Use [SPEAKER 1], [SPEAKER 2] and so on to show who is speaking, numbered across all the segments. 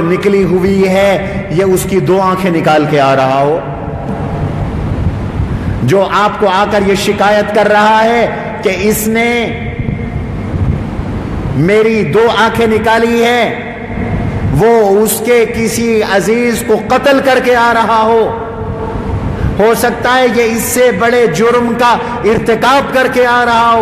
[SPEAKER 1] نکلی ہوئی ہے یہ اس کی 2 آنکھیں نکال کے آ رہا ہو، جو آپ کو آ کر یہ شکایت کر رہا ہے کہ اس نے میری 2 آنکھیں نکالی ہے، وہ اس کے کسی عزیز کو قتل کر کے آ رہا ہو سکتا ہے یہ اس سے بڑے جرم کا ارتکاب کر کے آ رہا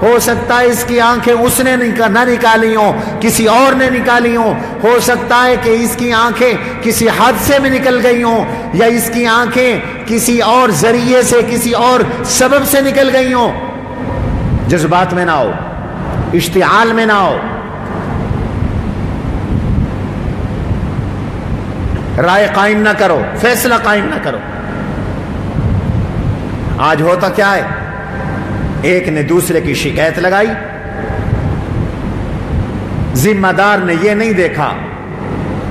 [SPEAKER 1] ہو سکتا ہے اس کی آنکھیں اس نے نہ نکالی ہوں، کسی اور نے نکالی ہو سکتا ہے کہ اس کی آنکھیں کسی حادثے میں نکل گئی ہوں، یا اس کی آنکھیں کسی اور ذریعے سے کسی اور سبب سے نکل گئی ہوں۔ جذبات میں نہ ہو، اشتعال میں نہ ہو، رائے قائم نہ کرو، فیصلہ قائم نہ کرو۔ آج ہوتا کیا ہے، ایک نے دوسرے کی شکایت لگائی، ذمہ دار نے یہ نہیں دیکھا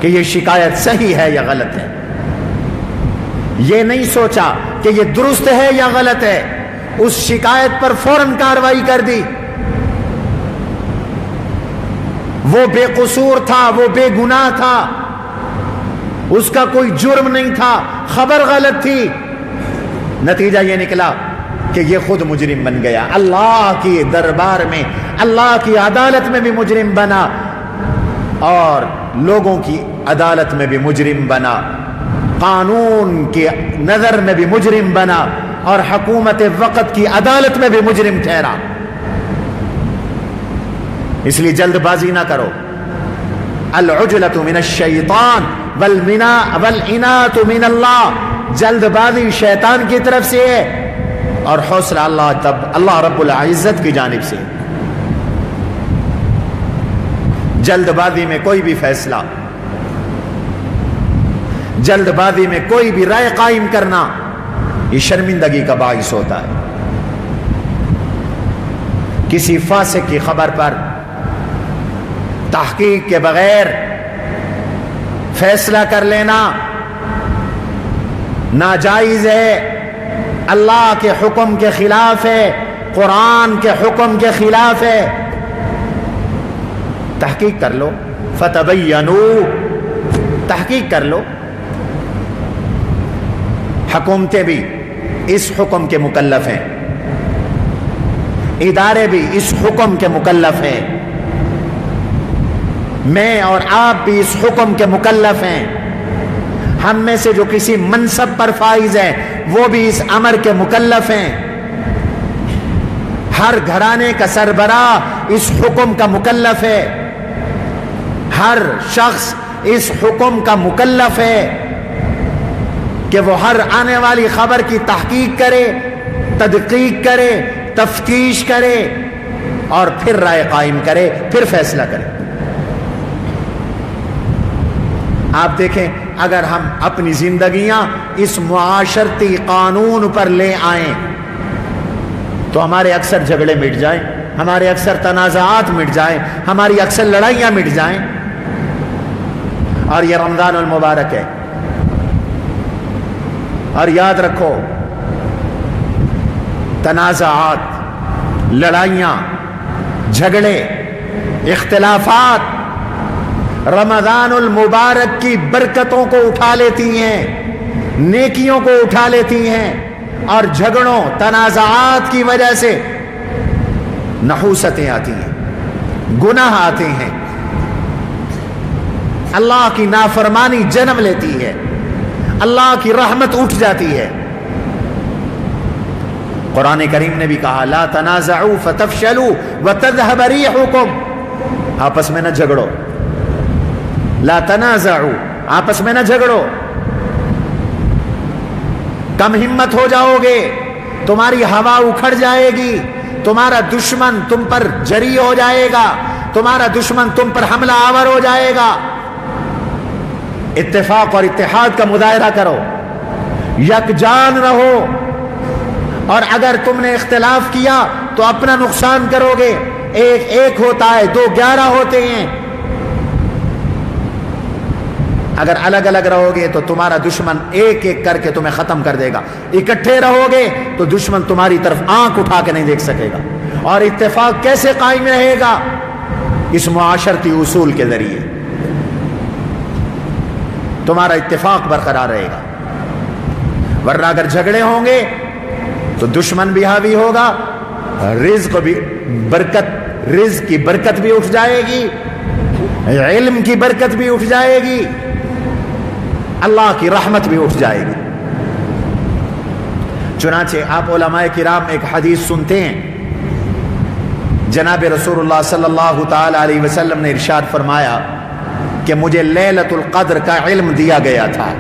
[SPEAKER 1] کہ یہ شکایت صحیح ہے یا غلط ہے، یہ نہیں سوچا کہ یہ درست ہے یا غلط ہے، اس شکایت پر فوراً کارروائی کر دی۔ وہ بے قصور تھا، وہ بے گناہ تھا، اس کا کوئی جرم نہیں تھا، خبر غلط تھی، نتیجہ یہ نکلا کہ یہ خود مجرم بن گیا، اللہ کی دربار میں، اللہ کی عدالت میں بھی مجرم بنا اور لوگوں کی عدالت میں بھی مجرم بنا، قانون کی نظر میں بھی مجرم بنا اور حکومت وقت کی عدالت میں بھی مجرم ٹھہرا۔ اس لیے جلد بازی نہ کرو، العجلۃ من الشیطان والعنات من اللہ، جلد بازی شیطان کی طرف سے ہے اور حوصلہ اللہ رب العزت کی جانب سے۔ جلد بازی میں کوئی بھی فیصلہ، جلد بازی میں کوئی بھی رائے قائم کرنا یہ شرمندگی کا باعث ہوتا ہے۔ کسی فاسق کی خبر پر تحقیق کے بغیر فیصلہ کر لینا ناجائز ہے، اللہ کے حکم کے خلاف ہے، قرآن کے حکم کے خلاف ہے۔ تحقیق کر لو، فتبینوا، تحقیق کر لو۔ حکومتیں بھی اس حکم کے مکلف ہیں، ادارے بھی اس حکم کے مکلف ہیں، میں اور آپ بھی اس حکم کے مکلف ہیں۔ ہم میں سے جو کسی منصب پر فائز ہیں وہ بھی اس امر کے مکلف ہیں۔ ہر گھرانے کا سربراہ اس حکم کا مکلف ہے، ہر شخص اس حکم کا مکلف ہے کہ وہ ہر آنے والی خبر کی تحقیق کرے، تدقیق کرے، تفتیش کرے اور پھر رائے قائم کرے، پھر فیصلہ کرے۔ آپ دیکھیں اگر ہم اپنی زندگیاں اس معاشرتی قانون پر لے آئیں تو ہمارے اکثر جھگڑے مٹ جائیں، ہمارے اکثر تنازعات مٹ جائیں، ہماری اکثر لڑائیاں مٹ جائیں۔ اور یہ رمضان المبارک ہے، اور یاد رکھو تنازعات، لڑائیاں، جھگڑے، اختلافات رمضان المبارک کی برکتوں کو اٹھا لیتی ہیں، نیکیوں کو اٹھا لیتی ہیں، اور جھگڑوں، تنازعات کی وجہ سے نحوستیں آتی ہیں، گناہ آتے ہیں، اللہ کی نافرمانی جنم لیتی ہے، اللہ کی رحمت اٹھ جاتی ہے۔ قرآن کریم نے بھی کہا لا تنازعوا فتفشلوا وتذهب ريحكم، آپس میں نہ جھگڑو، لا تنازعوا، آپس میں نہ جھگڑو، کم ہمت ہو جاؤ گے، تمہاری ہوا اکھڑ جائے گی، تمہارا دشمن تم پر جری ہو جائے گا، تمہارا دشمن تم پر حملہ آور ہو جائے گا۔ اتفاق اور اتحاد کا مظاہرہ کرو، یکجان رہو، اور اگر تم نے اختلاف کیا تو اپنا نقصان کرو گے۔ ایک ایک ہوتا ہے، دو 11 ہوتے ہیں۔ اگر الگ الگ رہو گے تو تمہارا دشمن ایک ایک کر کے تمہیں ختم کر دے گا، اکٹھے رہو گے تو دشمن تمہاری طرف آنکھ اٹھا کے نہیں دیکھ سکے گا۔ اور اتفاق کیسے قائم رہے گا؟ اس معاشرتی اصول کے ذریعے، تمہارا اتفاق برقرار رہے گا. ورنہ اگر جھگڑے ہوں گے تو دشمن بھی حاوی ہوگا, رزق کی برکت بھی اٹھ جائے گی, علم کی برکت بھی اٹھ جائے گی, اللہ کی رحمت بھی اٹھ جائے گی. چنانچہ آپ علماء کرام ایک حدیث سنتے ہیں, جناب رسول اللہ صلی اللہ تعالی علیہ وسلم نے ارشاد فرمایا کہ مجھے لیلۃ القدر کا علم دیا گیا تھا.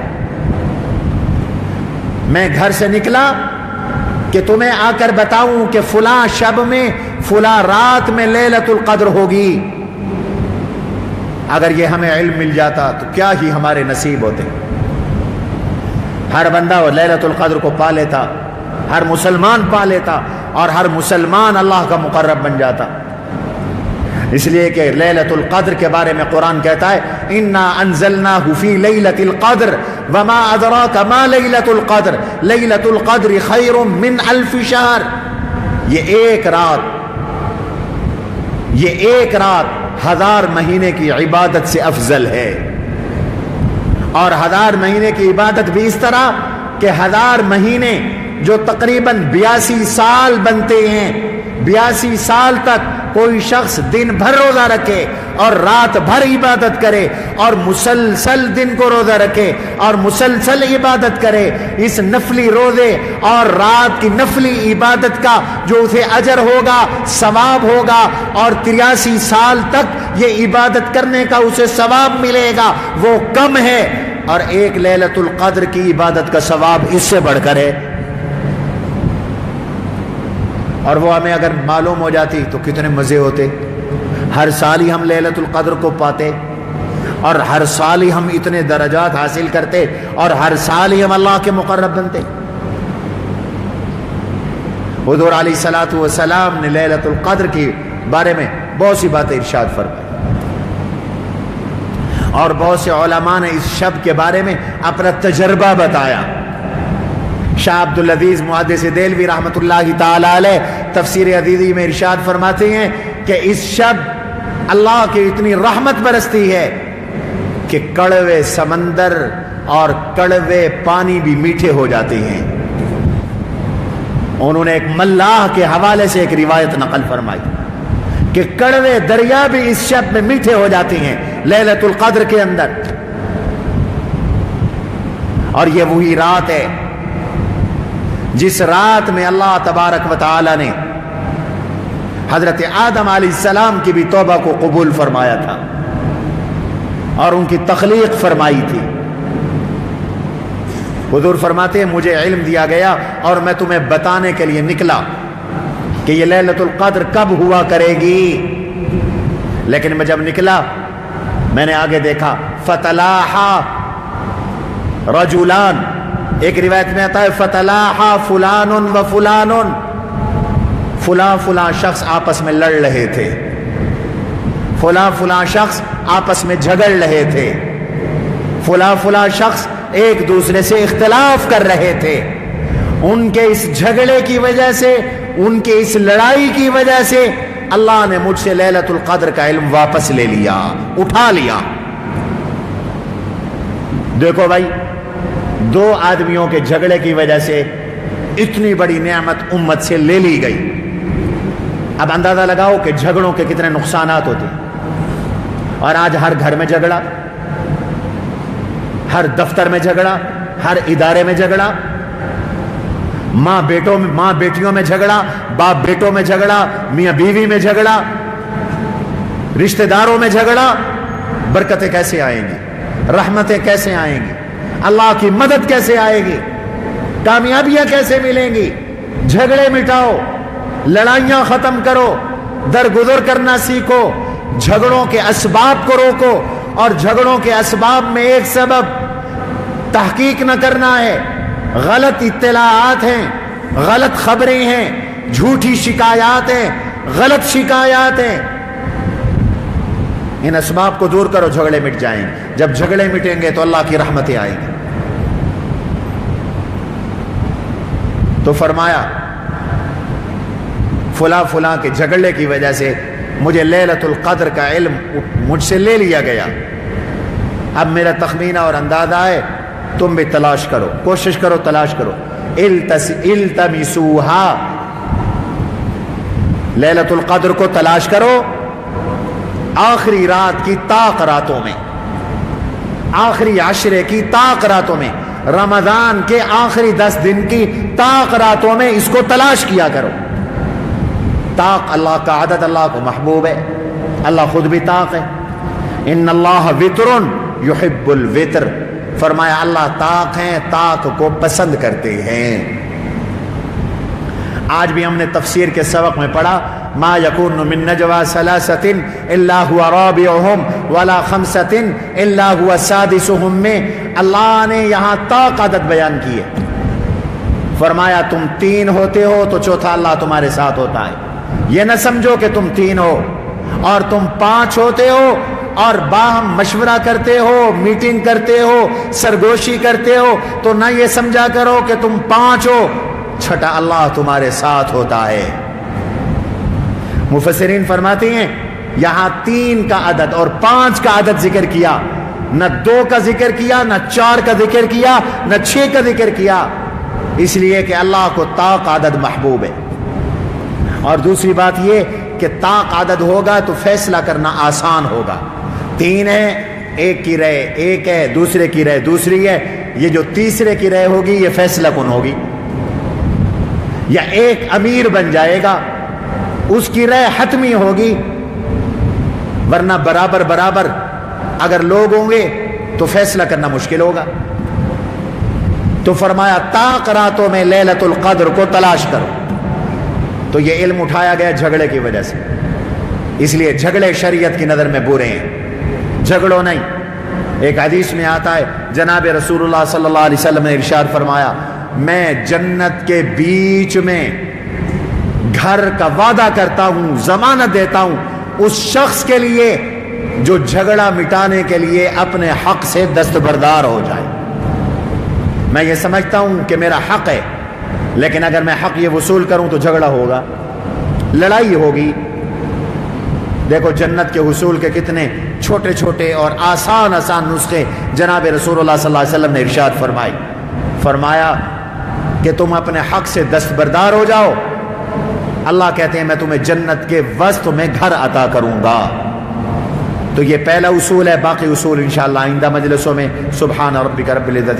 [SPEAKER 1] میں گھر سے نکلا کہ تمہیں آ کر بتاؤں کہ فلاں شب میں فلاں رات میں لیلۃ القدر ہوگی. اگر یہ ہمیں علم مل جاتا تو کیا ہی ہمارے نصیب ہوتے. ہر بندہ لیلۃ القدر کو پا لیتا, ہر مسلمان پا لیتا, اور ہر مسلمان اللہ کا مقرب بن جاتا. اس لیے کہ لیلۃ القدر کے بارے میں قرآن کہتا ہے انا انزلناہ فی لیلۃ القدر وما ادراک ما لیلۃ القدر لیلۃ القدر خیر من الف شہر. یہ ایک رات 1000 مہینے کی عبادت سے افضل ہے. اور 1000 مہینے کی عبادت بھی اس طرح کہ 1000 مہینے جو تقریباً 82 سال بنتے ہیں, 82 سال تک کوئی شخص دن بھر روزہ رکھے اور رات بھر عبادت کرے, اور مسلسل دن کو روزہ رکھے اور مسلسل عبادت کرے, اس نفلی روزے اور رات کی نفلی عبادت کا جو اسے اجر ہوگا, ثواب ہوگا, اور 83 سال تک یہ عبادت کرنے کا اسے ثواب ملے گا, وہ کم ہے. اور ایک لیلۃ القدر کی عبادت کا ثواب اس سے بڑھ کر ہے. اور وہ ہمیں اگر معلوم ہو جاتی تو کتنے مزے ہوتے. ہر سال ہی ہم لیلۃ القدر کو پاتے, اور ہر سال ہی ہم اتنے درجات حاصل کرتے, اور ہر سال ہی ہم اللہ کے مقرب بنتے. حضور علیہ الصلوۃ والسلام نے لیلۃ القدر کے بارے میں بہت سی باتیں ارشاد فرمائی, اور بہت سے علماء نے اس شب کے بارے میں اپنا تجربہ بتایا. شاہ عبدالعزیز محدث دہلوی رحمۃ اللہ تعالی علیہ تفسیر عزیزی میں ارشاد فرماتے ہیں کہ اس شب اللہ کی اتنی رحمت برستی ہے کہ کڑوے سمندر اور کڑوے پانی بھی میٹھے ہو جاتے ہیں. انہوں نے ایک ملاح کے حوالے سے ایک روایت نقل فرمائی کہ کڑوے دریا بھی اس شب میں میٹھے ہو جاتے ہیں لیلۃ القدر کے اندر. اور یہ وہی رات ہے جس رات میں اللہ تبارک و تعالی نے حضرت آدم علیہ السلام کی بھی توبہ کو قبول فرمایا تھا اور ان کی تخلیق فرمائی تھی. حضور فرماتے ہیں مجھے علم دیا گیا اور میں تمہیں بتانے کے لیے نکلا کہ یہ لیلۃ القدر کب ہوا کرے گی. لیکن میں جب نکلا میں نے آگے دیکھا فتلاحا رجلان, ایک روایت میں آتا ہے فتلاحا فلان و فلان, فلاں شخص آپس میں لڑ رہے تھے, فلاں شخص آپس میں جھگڑ رہے تھے, فلاں شخص ایک دوسرے سے اختلاف کر رہے تھے. ان کے اس جھگڑے کی وجہ سے, ان کے اس لڑائی کی وجہ سے اللہ نے مجھ سے لیلۃ القدر کا علم واپس لے لیا, اٹھا لیا. دیکھو بھائی, 2 آدمیوں کے جھگڑے کی وجہ سے اتنی بڑی نعمت امت سے لے لی گئی. اب اندازہ لگاؤ کہ جھگڑوں کے کتنے نقصانات ہوتے ہیں. اور آج ہر گھر میں جھگڑا, ہر دفتر میں جھگڑا, ہر ادارے میں جھگڑا, ماں بیٹیوں میں جھگڑا, باپ بیٹوں میں جھگڑا, میاں بیوی میں جھگڑا, رشتہ داروں میں جھگڑا. برکتیں کیسے آئیں گی, رحمتیں کیسے آئیں گی, اللہ کی مدد کیسے آئے گی, کامیابیاں کیسے ملیں گی؟ جھگڑے مٹاؤ, لڑائیاں ختم کرو, درگزر کرنا سیکھو, جھگڑوں کے اسباب کو روکو. اور جھگڑوں کے اسباب میں ایک سبب تحقیق نہ کرنا ہے, غلط اطلاعات ہیں, غلط خبریں ہیں, جھوٹی شکایات ہیں, غلط شکایات ہیں. ان اسباب کو دور کرو, جھگڑے مٹ جائیں. جب جھگڑے مٹیں گے تو اللہ کی رحمتیں آئیں گی. تو فرمایا فلاں کے جھگڑے کی وجہ سے مجھے لیلۃ القدر کا علم مجھ سے لے لیا گیا. اب میرا تخمینہ اور اندازہ ہے، تم بھی تلاش کرو، کوشش کرو، تلاش کرو. التمسوها، لیلۃ القدر کو تلاش کرو آخری رات کی طاق راتوں میں، آخری عشرے کی طاق راتوں میں، رمضان کے آخری 10 دن کی طاق راتوں میں اس کو تلاش کیا کرو. طاق اللہ کا عدد اللہ کو محبوب ہے، اللہ خود بھی طاق ہے. ان اللہ وتر یحب الوتر، فرمایا اللہ طاق ہیں، طاق کو پسند کرتے ہیں. آج بھی ہم نے تفسیر کے سبق میں پڑھا ما یکون من نجوا ثلاثۃ الا هو رابعهم ولا خمسۃ الا هو سادسهم میں اللہ نے یہاں طاق عدد بیان کی ہے. فرمایا تم 3 ہوتے ہو تو چوتھا اللہ تمہارے ساتھ ہوتا ہے. یہ نہ سمجھو کہ تم 3 ہو اور تم 5 ہوتے ہو اور باہم مشورہ کرتے ہو، میٹنگ کرتے ہو، سرگوشی کرتے ہو، تو نہ یہ سمجھا کرو کہ تم 5 ہو، چھٹا اللہ تمہارے ساتھ ہوتا ہے. مفسرین فرماتے ہیں یہاں 3 کا عدد اور 5 کا عدد ذکر کیا، نہ 2 کا ذکر کیا، نہ 4 کا ذکر کیا، نہ 6 کا ذکر کیا، اس لیے کہ اللہ کو طاق عدد محبوب ہے. اور دوسری بات یہ کہ طاق عدد ہوگا تو فیصلہ کرنا آسان ہوگا. 3 ہے، ایک کی رائے ایک ہے، دوسرے کی رائے دوسری ہے، یہ جو تیسرے کی رائے ہوگی یہ فیصلہ کن ہوگی. یا ایک امیر بن جائے گا، اس کی رائے حتمی ہوگی، ورنہ برابر برابر اگر لوگ ہوں گے تو فیصلہ کرنا مشکل ہوگا. تو فرمایا طاق راتوں میں لیلۃ القدر کو تلاش کرو. تو یہ علم اٹھایا گیا جھگڑے کی وجہ سے، اس لیے جھگڑے شریعت کی نظر میں برے ہیں، جھگڑو نہیں. ایک حدیث میں آتا ہے جناب رسول اللہ صلی اللہ علیہ وسلم نے ارشاد فرمایا میں جنت کے بیچ میں گھر کا وعدہ کرتا ہوں، ضمانت دیتا ہوں اس شخص کے لیے جو جھگڑا مٹانے کے لیے اپنے حق سے دستبردار ہو جائے. میں یہ سمجھتا ہوں کہ میرا حق ہے، لیکن اگر میں حق یہ وصول کروں تو جھگڑا ہوگا، لڑائی ہوگی. دیکھو جنت کے حصول کے کتنے چھوٹے چھوٹے اور آسان نسخے جناب رسول اللہ صلی اللہ علیہ وسلم نے ارشاد فرمایا کہ تم اپنے حق سے دستبردار ہو جاؤ، اللہ کہتے ہیں میں تمہیں جنت کے وسط میں گھر عطا کروں گا. تو یہ پہلا اصول ہے، باقی اصول انشاءاللہ آئندہ مجلسوں میں. سبحان ربک رب العزت